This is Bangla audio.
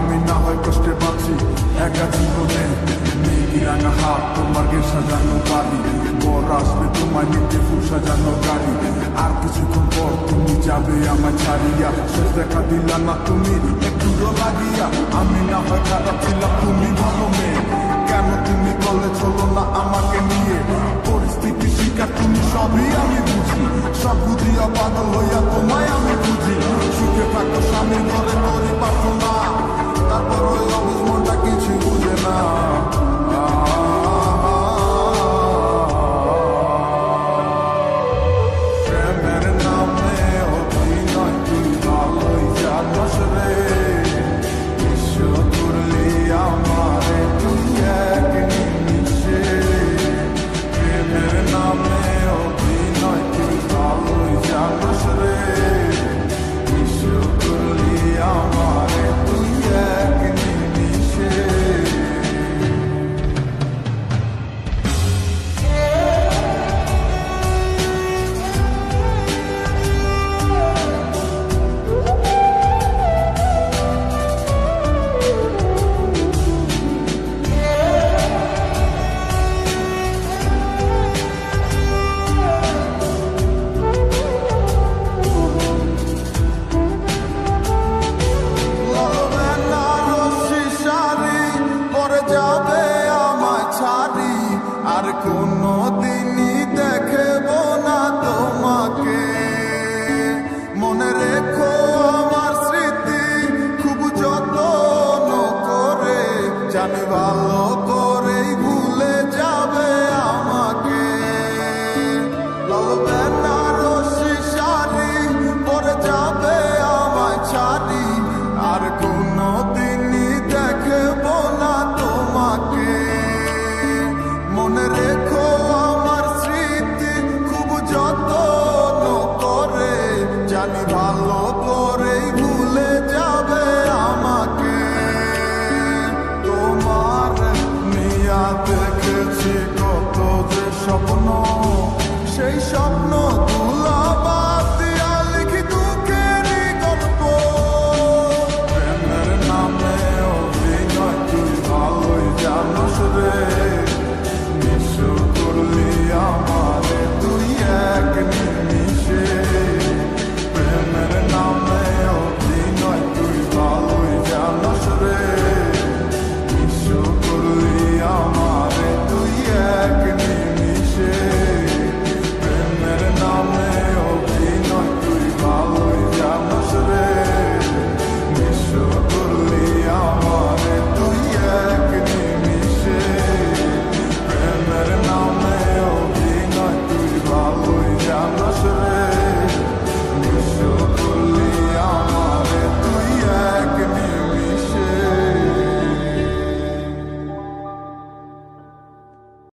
আমি না হয় কষ্টে বাঁচি একা জীবনে নেই কি রাঙা হাত তোমার গে সাজানো বাড়ি বর আসবে তোমার নিতে ফুল সাজানো গাড়ি আর কিছুক্ষণ পর তুমি যাবে আমার ছাড়িয়া শেষ দেখা দিলা না তুমি একটুও লাগিয়া আমি না হয় খারাপ ছিলাম তুমি ভালো মেয়ে কেন তুমি বলে চলো না আমাকে নিয়ে পরিস্থিতি শিকার তুমি সবই আমি বুঝি সব বুঝিয়া পাগল হইয়া তোমায় আমি বুঝি সুখে থাকো স্বামীর ঘরে করি প্রার্থনা তারপর ওই অবুঝ মনটা কিছু বুঝে না প্রেমের নামে অভিনয় তুই ভালোই জানোস রে বিশ্ব করলি আমারে তুই এক নিমিষে প্রেমের নামে অভিনয় তুই ভালোই জানোস রে বিশ্ব করলি আমারে তুই এক নিমিষে যাবে আমার ছাড়ি আর কোনো দিনই দেখব না তোমাকে মনে রেখো আমার স্মৃতি খুব যত্ন করে জানি ভালো